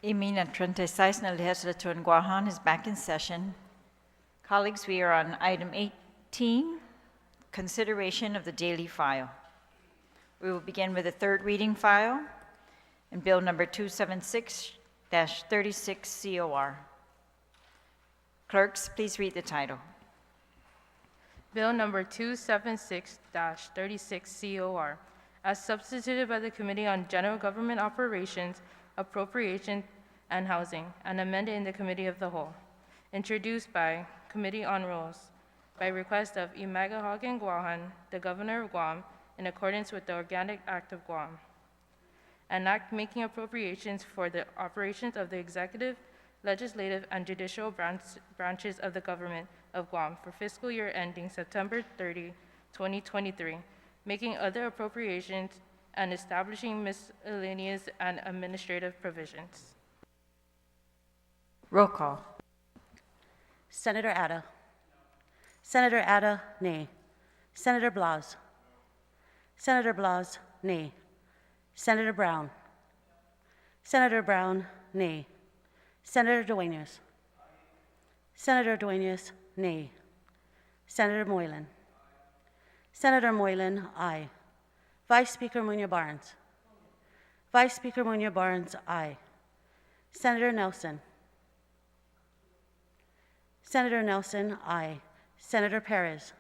Emina 36 na Legislature in Guam is back in session. Colleagues, we are on item 18, consideration of the daily file. We will begin with the third reading file and bill number 276-36 COR. Clerks, please read the title. Bill number 276-36 COR, as substituted by the Committee on General Government Operations, Appropriation, and Housing, and amended in the Committee of the Whole. Introduced by Committee on Rules, by request of Imagahagan Guahan, the Governor of Guam, in accordance with the Organic Act of Guam. An act making appropriations for the operations of the executive, legislative, and judicial branches of the government of Guam for fiscal year ending September 30, 2023, making other appropriations and establishing miscellaneous and administrative provisions. Roll call. Senator Atta. Senator Atta, nay. Senator Blas. Senator Blas, nay. Senator Brown. Senator Brown, nay. Senator Duenas. Senator Duenas, nay. Senator Moylan. Senator Moylan, aye. Vice Speaker Munya-Barnes. Vice Speaker Munya-Barnes, aye. Senator Nelson. Senator Nelson, aye. Senator Perez.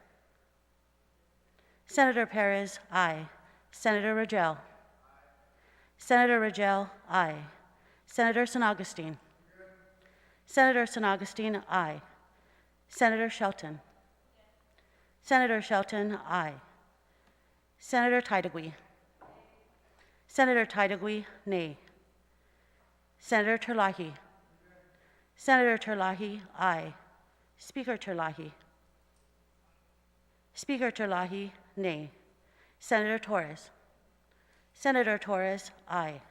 Senator Perez, aye. Senator Rogel. Senator Rogel, aye. Senator San Augustine. Senator San Augustine, aye. Senator Shelton. Senator Shelton, aye. Senator Tydegui. Senator Tydegui, nay. Senator Terlahi. Senator Terlahi, aye. Speaker Terlahi. Speaker Terlahi, nay. Senator Torres. Senator Torres, aye.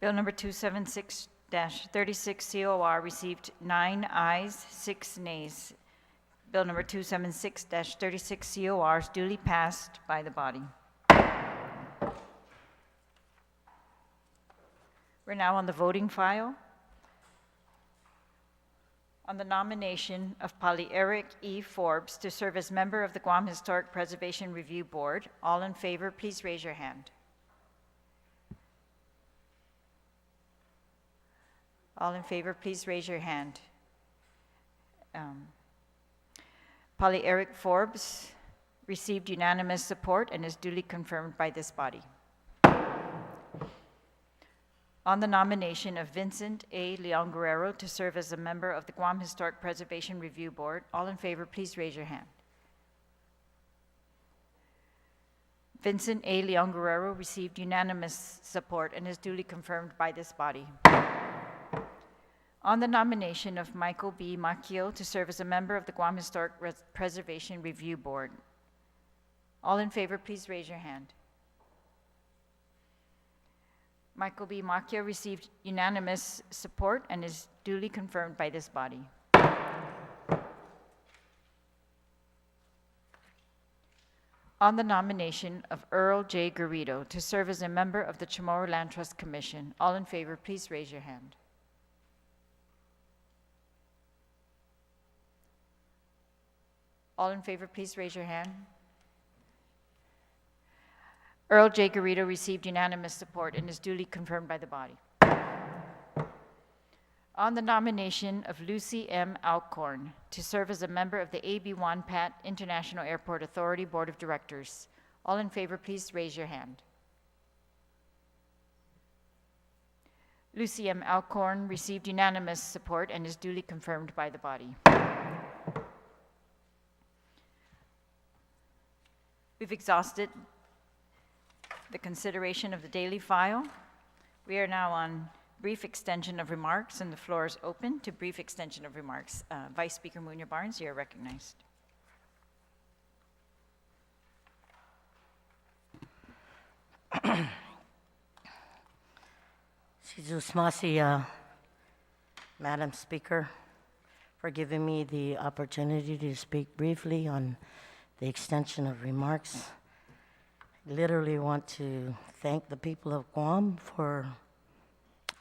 Bill number 276-36 COR received 9 ayes, 6 nays. Bill number 276-36 COR is duly passed by the body. We're now on the voting file. On the nomination of Polly Eric E. Forbes to serve as member of the Guam Historic Preservation Review Board, all in favor, please raise your hand. All in favor, please raise your hand. Polly Eric Forbes received unanimous support and is duly confirmed by this body. On the nomination of Vincent A. Leon Guerrero to serve as a member of the Guam Historic Preservation Review Board, all in favor, please raise your hand. Vincent A. Leon Guerrero received unanimous support and is duly confirmed by this body. On the nomination of Michael B. Macchio to serve as a member of the Guam Historic Preservation Review Board, all in favor, please raise your hand. Michael B. Macchio received unanimous support and is duly confirmed by this body. On the nomination of Earl J. Garrido to serve as a member of the Chamorro Land Trust Commission, all in favor, please raise your hand. All in favor, please raise your hand. Earl J. Garrido received unanimous support and is duly confirmed by the body. On the nomination of Lucy M. Alcorn to serve as a member of the A.B. Wanpat International Airport Authority Board of Directors, all in favor, please raise your hand. Lucy M. Alcorn received unanimous support and is duly confirmed by the body. We've exhausted the consideration of the daily file. We are now on brief extension of remarks, and the floor is open to brief extension of remarks. Vice Speaker Munya-Barnes, you're recognized. Jesus Masi, Madam Speaker, for giving me the opportunity to speak briefly on the extension of remarks. I literally want to thank the people of Guam for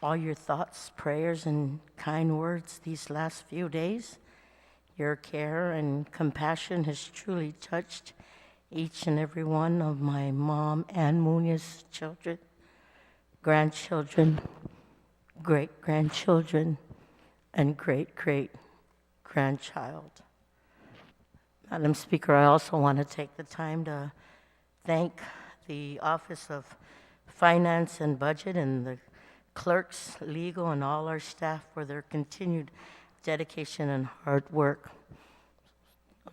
all your thoughts, prayers, and kind words these last few days. Your care and compassion has truly touched each and every one of my mom and Munia's children, grandchildren, great-grandchildren, and great-great-grandchild. Madam Speaker, I also want to take the time to thank the Office of Finance and Budget and the clerks, legal, and all our staff for their continued dedication and hard work.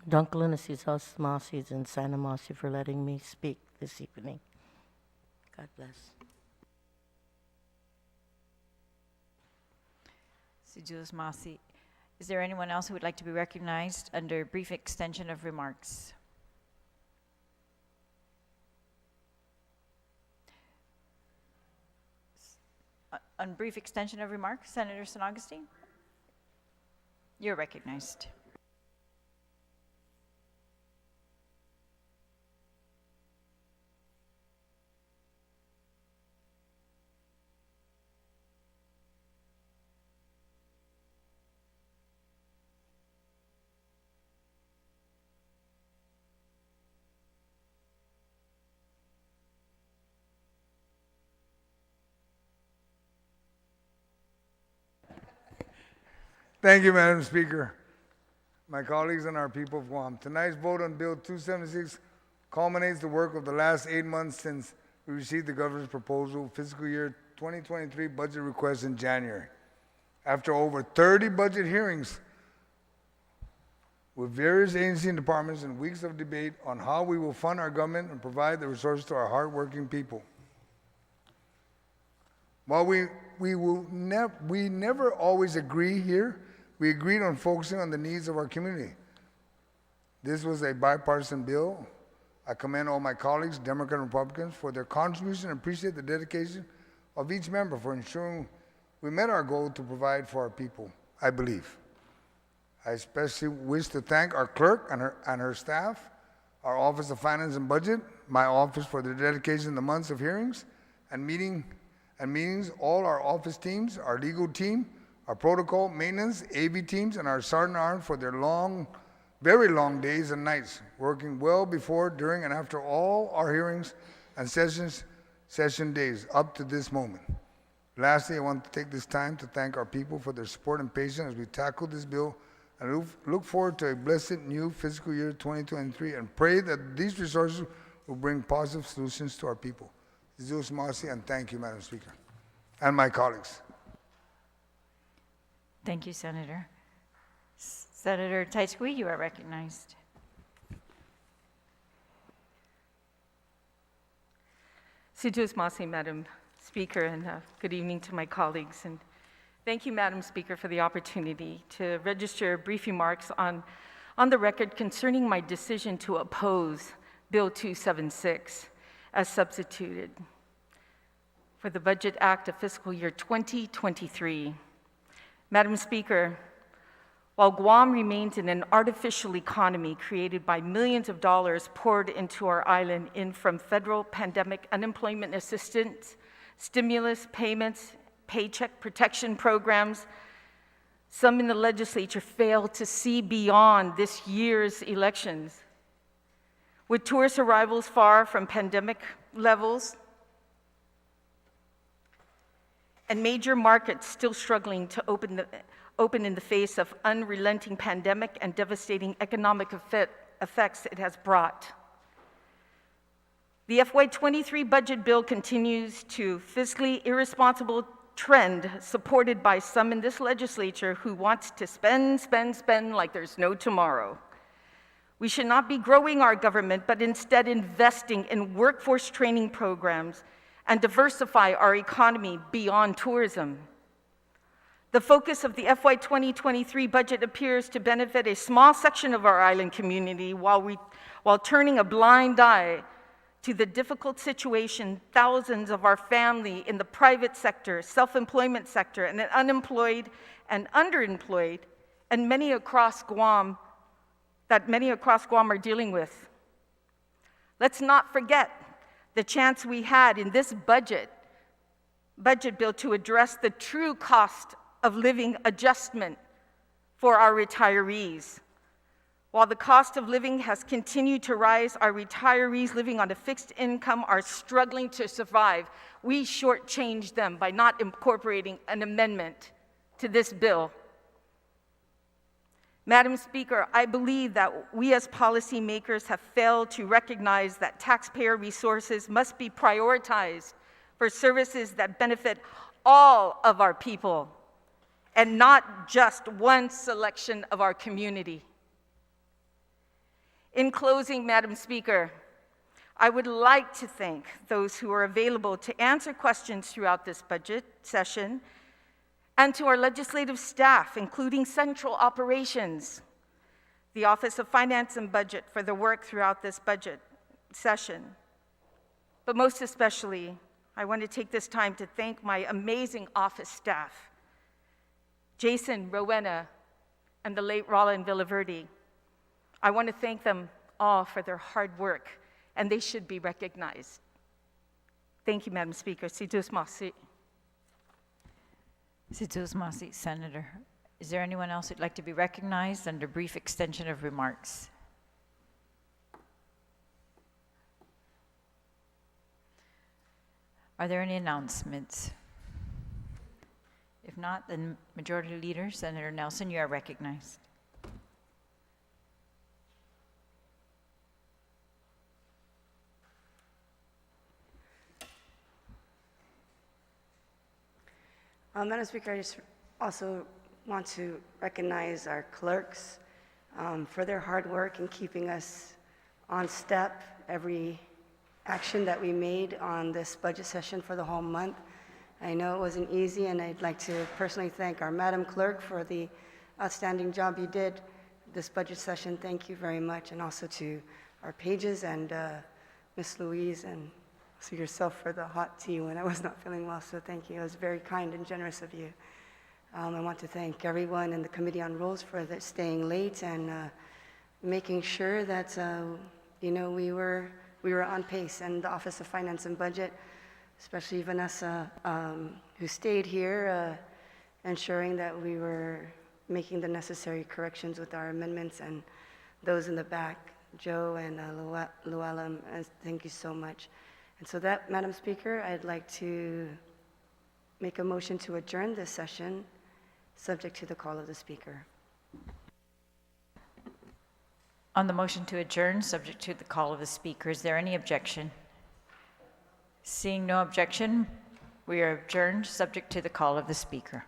Dunklin Masi and Santa Masi for letting me speak this evening. God bless. Jules Masi. Is there anyone else who would like to be recognized under brief extension of remarks? On brief extension of remarks, Senator San Augustine? You're recognized. Thank you, Madam Speaker, my colleagues, and our people of Guam. Tonight's vote on Bill 276 culminates the work of the last 8 months since we received the governor's proposal fiscal year 2023 budget request in January. After over 30 budget hearings with various agencies and departments and weeks of debate on how we will fund our government and provide the resources to our hardworking people. While we never always agree here, we agreed on focusing on the needs of our community. This was a bipartisan bill. I commend all my colleagues, Democrats and Republicans, for their contribution and appreciate the dedication of each member for ensuring we met our goal to provide for our people, I believe. I especially wish to thank our clerk and her staff, our Office of Finance and Budget, my office for their dedication in the months of hearings and meetings, all our office teams, our legal team, our protocol, maintenance, AV teams, and our Sergeant Arms for their very long days and nights, working well before, during, and after all our hearings and session days up to this moment. Lastly, I want to take this time to thank our people for their support and patience as we tackle this bill and look forward to a blessed new fiscal year 2023 and pray that these resources will bring positive solutions to our people. Zeus Masi, and thank you, Madam Speaker, and my colleagues. Thank you, Senator. Senator Taitsqui, you are recognized. Sijus Masi, Madam Speaker, and good evening to my colleagues. And thank you, Madam Speaker, for the opportunity to register brief remarks on the record concerning my decision to oppose Bill 276 as substituted for the Budget Act of fiscal year 2023. Madam Speaker, while Guam remains in an artificial economy created by millions of dollars poured into our island from federal pandemic unemployment assistance, stimulus payments, paycheck protection programs, some in the legislature failed to see beyond this year's elections. With tourist arrivals far from pandemic levels and major markets still struggling to open in the face of unrelenting pandemic and devastating economic effects it has brought. The FY2023 budget bill continues to fiscally irresponsible trend supported by some in this legislature who wants to spend like there's no tomorrow. We should not be growing our government, but instead investing in workforce training programs and diversify our economy beyond tourism. The focus of the FY2023 budget appears to benefit a small section of our island community while turning a blind eye to the difficult situation thousands of our family in the private sector, self-employment sector, and unemployed and underemployed, and many across Guam are dealing with. Let's not forget the chance we had in this budget bill to address the true cost of living adjustment for our retirees. While the cost of living has continued to rise, our retirees living on a fixed income are struggling to survive. We shortchanged them by not incorporating an amendment to this bill. Madam Speaker, I believe that we as policymakers have failed to recognize that taxpayer resources must be prioritized for services that benefit all of our people and not just one selection of our community. In closing, Madam Speaker, I would like to thank those who are available to answer questions throughout this budget session, and to our legislative staff, including Central Operations, the Office of Finance and Budget, for their work throughout this budget session. But most especially, I want to take this time to thank my amazing office staff, Jason, Rowena, and the late Roland Villaverde. I want to thank them all for their hard work, and they should be recognized. Thank you, Madam Speaker. Situs Masi. Situs Masi, Senator. Is there anyone else who'd like to be recognized under brief extension of remarks? Are there any announcements? If not, then Majority Leader, Senator Nelson, you are recognized. Madam Speaker, I just also want to recognize our clerks for their hard work in keeping us on step every action that we made on this budget session for the whole month. I know it wasn't easy, and I'd like to personally thank our Madam Clerk for the outstanding job you did this budget session. Thank you very much, and also to our pages and Miss Louise and so yourself for the hot tea when I was not feeling well, so thank you. It was very kind and generous of you. I want to thank everyone in the Committee on Rules for staying late and making sure that we were on pace, and the Office of Finance and Budget, especially Vanessa, who stayed here, ensuring that we were making the necessary corrections with our amendments, and those in the back, Joe and Llewellyn, thank you so much. And so that, Madam Speaker, I'd like to make a motion to adjourn this session, subject to the call of the Speaker. On the motion to adjourn, subject to the call of the Speaker, is there any objection? Seeing no objection, we are adjourned, subject to the call of the Speaker.